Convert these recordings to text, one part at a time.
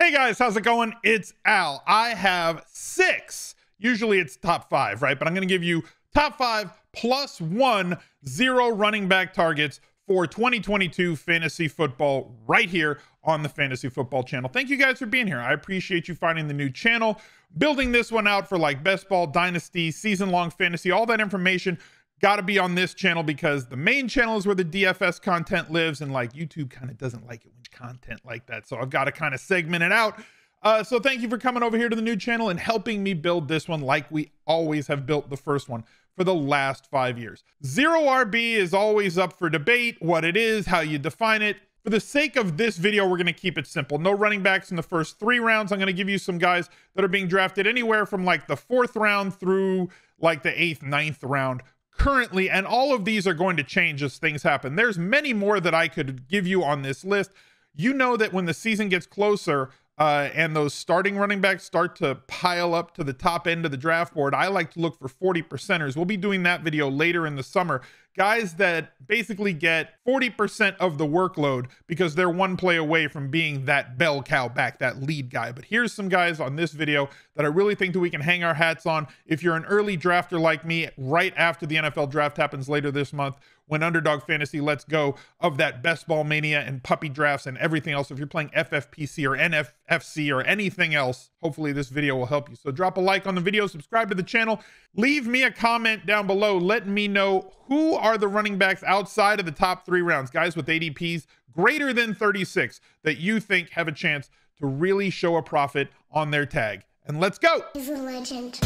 Hey guys, how's it going? It's Al. I have 6. Usually it's top 5, right? But I'm going to give you top 5 plus 1 0 running back targets for 2022 fantasy football right here on the Fantasy Football channel. Thank you guys for being here. I appreciate you finding the new channel, building this one out for like best ball, dynasty, season-long fantasy, all that information. Got to be on this channel because the main channel is where the DFS content lives, and like YouTube kind of doesn't like it when content like that, so I've got to kind of segment it out. So thank you for coming over here to the new channel and helping me build this one like we always have built the first one for the last 5 years. Zero RB is always up for debate, what it is, how you define it. For the sake of this video, we're going to keep it simple. No running backs in the first 3 rounds. I'm going to give you some guys that are being drafted anywhere from like the 4th round through like the 8th, 9th round currently, and all of these are going to change as things happen. There's many more that I could give you on this list. You know that when the season gets closer and those starting running backs start to pile up to the top end of the draft board, I like to look for 40%ers. We'll be doing that video later in the summer. Guys that basically get 40% of the workload because they're one play away from being that bell cow back, that lead guy. But here's some guys on this video that I really think that we can hang our hats on. If you're an early drafter like me, right after the NFL draft happens later this month, when Underdog Fantasy lets go of that best ball mania and puppy drafts and everything else, if you're playing FFPC or NFFC or anything else, hopefully this video will help you. So drop a like on the video, subscribe to the channel, leave me a comment down below letting me know who are the running backs outside of the top 3 rounds, guys with ADPs greater than 36 that you think have a chance to really show a profit on their tag. And let's go. He's a legend.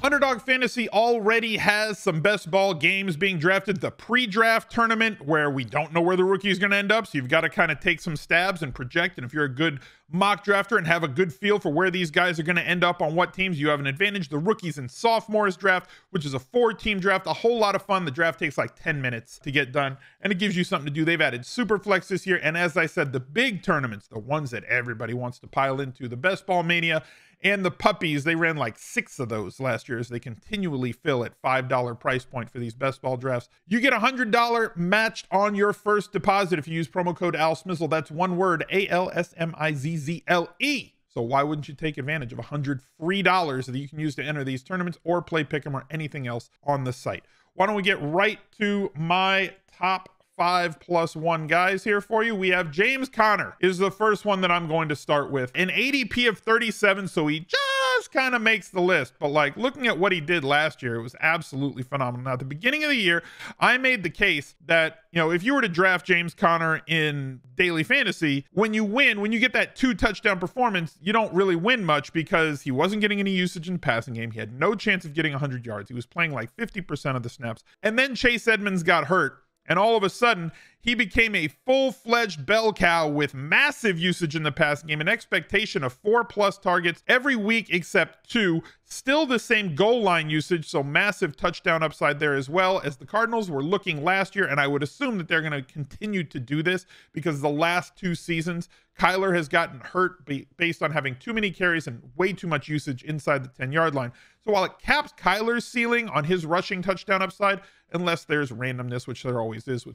Underdog Fantasy already has some best ball games being drafted. The pre-draft tournament where we don't know where the rookie is going to end up. So you've got to kind of take some stabs and project. And if you're a good mock drafter and have a good feel for where these guys are going to end up on what teams, you have an advantage. The rookies and sophomores draft, which is a 4-team draft, a whole lot of fun. The draft takes like 10 minutes to get done and it gives you something to do. They've added super flex this year. And as I said, the big tournaments, the ones that everybody wants to pile into, the best ball mania and the puppies, they ran like 6 of those last year as they continually fill at $5 price point for these best ball drafts. You get $100 matched on your first deposit if you use promo code Smizzle. That's one word, ALSMIZZLE. So why wouldn't you take advantage of $100 free that you can use to enter these tournaments or play pick'em or anything else on the site? Why don't we get right to my top 5 plus 1 guys here for you. We have James Conner is the first one that I'm going to start with. An ADP of 37, so he just kind of makes the list. But like looking at what he did last year, it was absolutely phenomenal. Now, at the beginning of the year, I made the case that, you know, if you were to draft James Conner in daily fantasy, when you win, when you get that 2 touchdown performance, you don't really win much because he wasn't getting any usage in the passing game. He had no chance of getting 100 yards. He was playing like 50% of the snaps. And then Chase Edmonds got hurt. And all of a sudden, he became a full-fledged bell cow with massive usage in the passing game, an expectation of 4+ targets every week except 2. Still the same goal line usage, so massive touchdown upside there as well, as the Cardinals were looking last year, and I would assume that they're going to continue to do this because the last 2 seasons, Kyler has gotten hurt based on having too many carries and way too much usage inside the 10-yard line. So while it caps Kyler's ceiling on his rushing touchdown upside, unless there's randomness, which there always is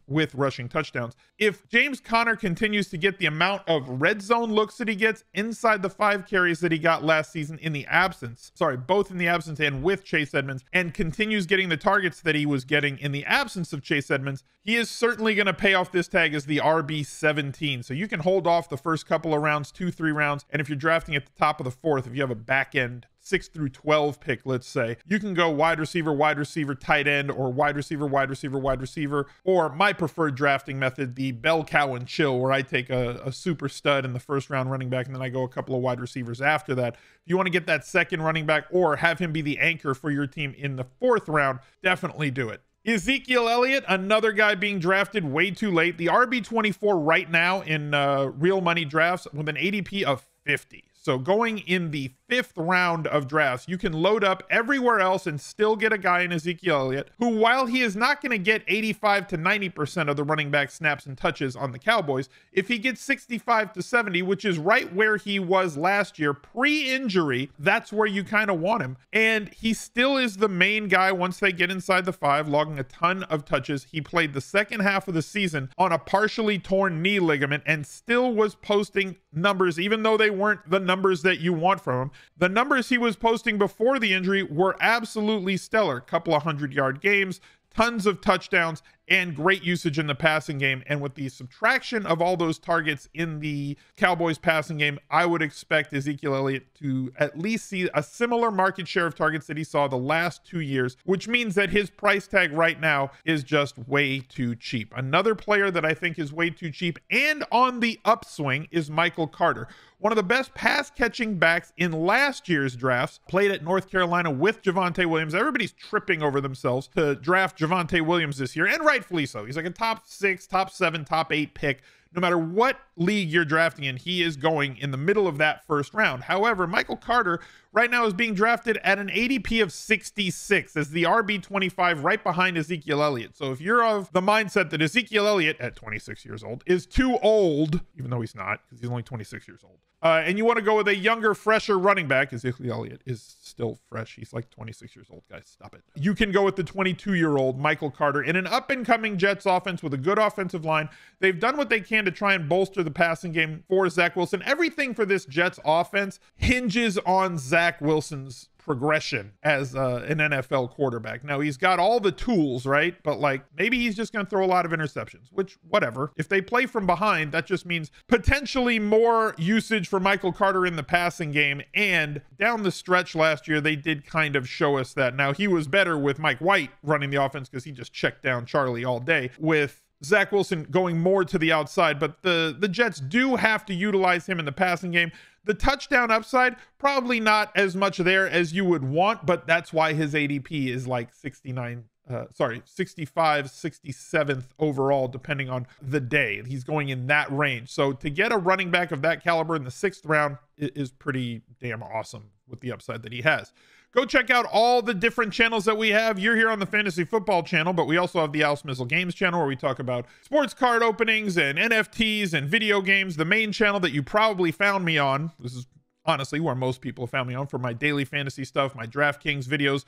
with rushing touchdowns, if James Conner continues to get the amount of red zone looks that he gets inside the 5 carries that he got last season in the absence, both in the absence and with Chase Edmonds, and continues getting the targets that he was getting in the absence of Chase Edmonds, he is certainly going to pay off this tag as the RB17. So you can hold off the first couple of rounds, 2-3 rounds, and if you're drafting at the top of the 4th, if you have a back end 6 through 12 pick, let's say, you can go wide receiver, tight end, or wide receiver, or my preferred drafting method, the bell cow and chill, where I take a super stud in the first round running back, and then I go a couple of wide receivers after that. If you want to get that second running back or have him be the anchor for your team in the 4th round, definitely do it. Ezekiel Elliott, another guy being drafted way too late. The RB24 right now in real money drafts with an ADP of 50. So going in the 5th round of drafts, you can load up everywhere else and still get a guy in Ezekiel Elliott, who, while he is not going to get 85 to 90% of the running back snaps and touches on the Cowboys, if he gets 65 to 70, which is right where he was last year pre-injury, that's where you kind of want him. And he still is the main guy once they get inside the 5, logging a ton of touches. He played the second half of the season on a partially torn knee ligament and still was posting numbers, even though they weren't the numbers that you want from him. The numbers he was posting before the injury were absolutely stellar. Couple of 100-yard games, tons of touchdowns, and great usage in the passing game. And with the subtraction of all those targets in the Cowboys passing game, I would expect Ezekiel Elliott to at least see a similar market share of targets that he saw the last 2 years, which means that his price tag right now is just way too cheap. Another player that I think is way too cheap and on the upswing is Michael Carter. One of the best pass-catching backs in last year's drafts, played at North Carolina with Javonte Williams. Everybody's tripping over themselves to draft Javonte Williams this year, and rightfully so. He's like a top 6, top 7, top 8 pick. No matter what league you're drafting in, he is going in the middle of that first round. However, Michael Carter right now is being drafted at an ADP of 66 as the RB25 right behind Ezekiel Elliott. So if you're of the mindset that Ezekiel Elliott at 26 years old is too old, even though he's not, because he's only 26 years old, and you want to go with a younger, fresher running back, Ezekiel Elliott is still fresh. He's like 26 years old, guys. Stop it. You can go with the 22-year-old Michael Carter in an up-and-coming Jets offense with a good offensive line. They've done what they can to try and bolster the passing game for Zach Wilson. Everything for this Jets offense hinges on Zach Wilson's progression as an NFL quarterback. Now, he's got all the tools, right? But like, maybe he's just going to throw a lot of interceptions, which, whatever. If they play from behind, that just means potentially more usage for Michael Carter in the passing game. And down the stretch last year, they did kind of show us that. Now, he was better with Mike White running the offense because he just checked down Charlie all day. With Zach Wilson going more to the outside, but the Jets do have to utilize him in the passing game. The touchdown upside, probably not as much there as you would want, but that's why his ADP is like 65, 67th overall, depending on the day. He's going in that range. So to get a running back of that caliber in the 6th round is pretty damn awesome with the upside that he has. Go check out all the different channels that we have. You're here on the Fantasy Football channel, but we also have the Smizzle Games channel where we talk about sports card openings and NFTs and video games. The main channel that you probably found me on, this is honestly where most people have found me on for my daily fantasy stuff, my DraftKings videos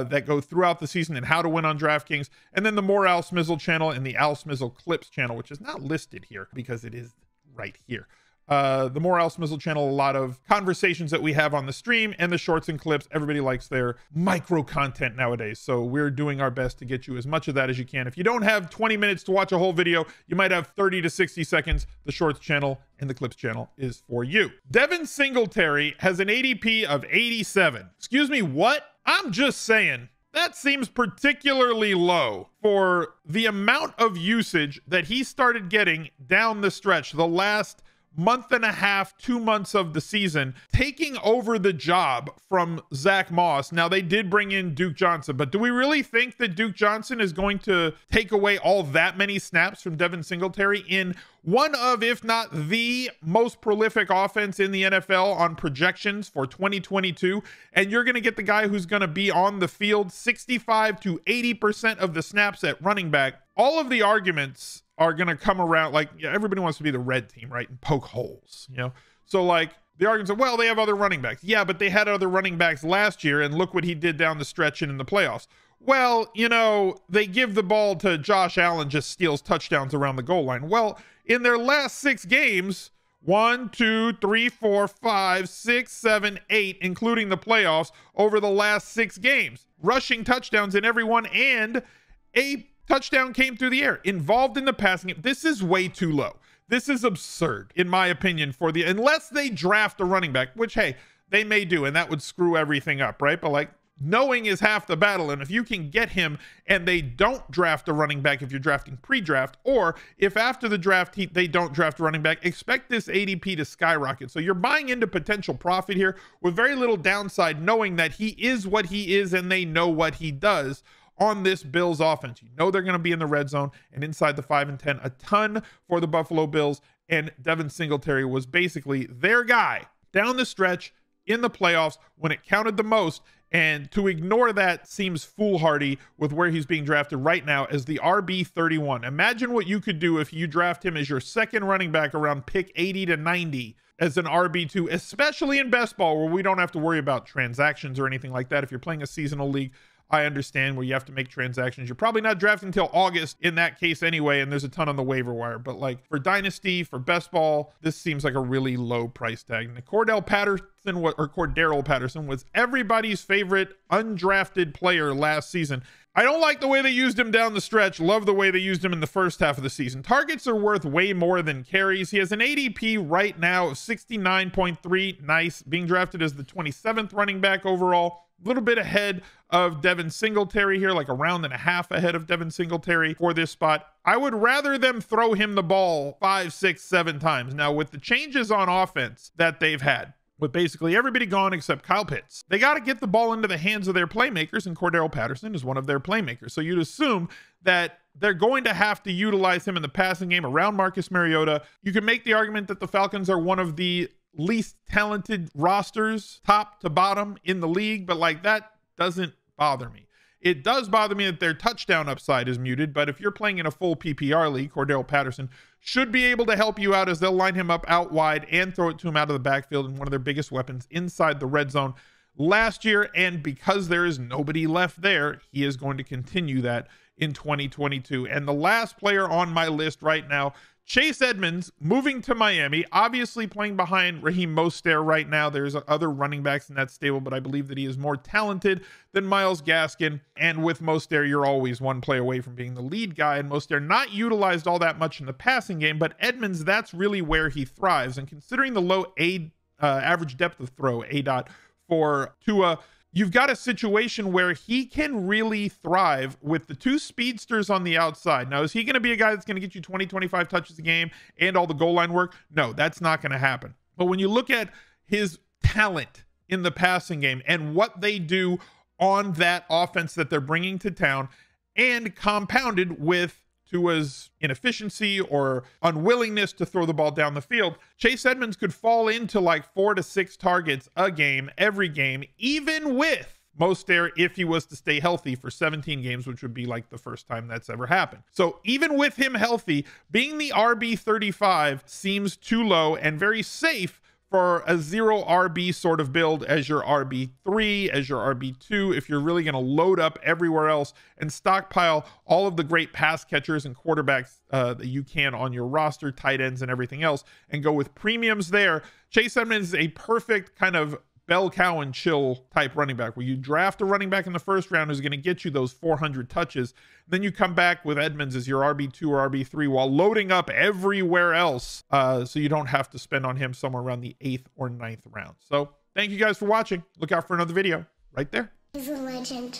that go throughout the season and how to win on DraftKings, and then the more Smizzle channel and the Smizzle Clips channel, which is not listed here because it is right here. The more Smizzle channel, a lot of conversations that we have on the stream and the shorts and clips. Everybody likes their micro content nowadays, so we're doing our best to get you as much of that as you can. If you don't have 20 minutes to watch a whole video, you might have 30 to 60 seconds. The shorts channel and the clips channel is for you. Devin Singletary has an ADP of 87. Excuse me, what? I'm just saying. That seems particularly low for the amount of usage that he started getting down the stretch, the last month and a half, 2 months of the season, taking over the job from Zach Moss. Now, they did bring in Duke Johnson, but do we really think that Duke Johnson is going to take away all that many snaps from Devin Singletary in one of, if not the most prolific offense in the NFL on projections for 2022? And you're going to get the guy who's going to be on the field 65 to 80% of the snaps at running back. All of the arguments are going to come around, like, everybody wants to be the red team, right? And poke holes, you know? So, like, the arguments are, well, they have other running backs. Yeah, but they had other running backs last year, and look what he did down the stretch and in the playoffs. Well, you know, they give the ball to Josh Allen, just steals touchdowns around the goal line. Well, in their last 6 games, 1, 2, 3, 4, 5, 6, 7, 8, including the playoffs, over the last 6 games, rushing touchdowns in every one, and a touchdown came through the air, involved in the passing game. This is way too low. This is absurd, in my opinion, unless they draft a running back, which, hey, they may do, and that would screw everything up, right? But, like, knowing is half the battle, and if you can get him and they don't draft a running back if you're drafting pre-draft, or if after the draft they don't draft a running back, expect this ADP to skyrocket. So you're buying into potential profit here with very little downside, knowing that he is what he is and they know what he does on this Bills offense. You know they're going to be in the red zone and inside the 5 and 10 a ton for the Buffalo Bills, and Devin Singletary was basically their guy down the stretch in the playoffs when it counted the most. And to ignore that seems foolhardy with where he's being drafted right now as the RB31. Imagine what you could do if you draft him as your second running back around pick 80 to 90 as an RB2, especially in best ball where we don't have to worry about transactions or anything like that. If you're playing a seasonal league, I understand where you have to make transactions. You're probably not drafting until August in that case anyway, and there's a ton on the waiver wire. But like for Dynasty, for best ball, this seems like a really low price tag. And Cordarrelle Patterson was everybody's favorite undrafted player last season. I don't like the way they used him down the stretch. Love the way they used him in the first half of the season. Targets are worth way more than carries. He has an ADP right now of 69.3. Nice. Being drafted as the 27th running back overall. A little bit ahead of Devin Singletary here, like a round and a half ahead of Devin Singletary for this spot. I would rather them throw him the ball 5, 6, 7 times. Now, with the changes on offense that they've had, with basically everybody gone except Kyle Pitts, they got to get the ball into the hands of their playmakers, and Cordarrelle Patterson is one of their playmakers. So you'd assume that they're going to have to utilize him in the passing game around Marcus Mariota. You can make the argument that the Falcons are one of the least talented rosters top to bottom in the league, but like that doesn't bother me. It does bother me that their touchdown upside is muted, but if you're playing in a full PPR league, Cordarrelle Patterson should be able to help you out as they'll line him up out wide and throw it to him out of the backfield, and one of their biggest weapons inside the red zone last year. And because there is nobody left there, he is going to continue that in 2022. And the last player on my list right now, Chase Edmonds, moving to Miami, obviously playing behind Raheem Mostert right now. There's other running backs in that stable, but I believe that he is more talented than Myles Gaskin. And with Mostert, you're always one play away from being the lead guy. And Mostert not utilized all that much in the passing game, but Edmonds, that's really where he thrives. And considering the low average depth of throw, ADOT, for Tua, you've got a situation where he can really thrive with the two speedsters on the outside. Now, is he going to be a guy that's going to get you 20, 25 touches a game and all the goal line work? No, that's not going to happen. But when you look at his talent in the passing game and what they do on that offense that they're bringing to town, and compounded with Tua's inefficiency or unwillingness to throw the ball down the field, Chase Edmonds could fall into like 4 to 6 targets a game, every game, even with Mostert if he was to stay healthy for 17 games, which would be like the first time that's ever happened. So even with him healthy, being the RB35 seems too low and very safe for a 0 RB sort of build as your RB3, as your RB2, if you're really going to load up everywhere else and stockpile all of the great pass catchers and quarterbacks that you can on your roster, tight ends and everything else, and go with premiums there. Chase Edmonds is a perfect kind of bell cow and chill type running back where you draft a running back in the first round who's going to get you those 400 touches. Then you come back with Edmonds as your RB2 or RB3 while loading up everywhere else, so you don't have to spend on him somewhere around the 8th or 9th round. So thank you guys for watching. Look out for another video right there. He's a legend.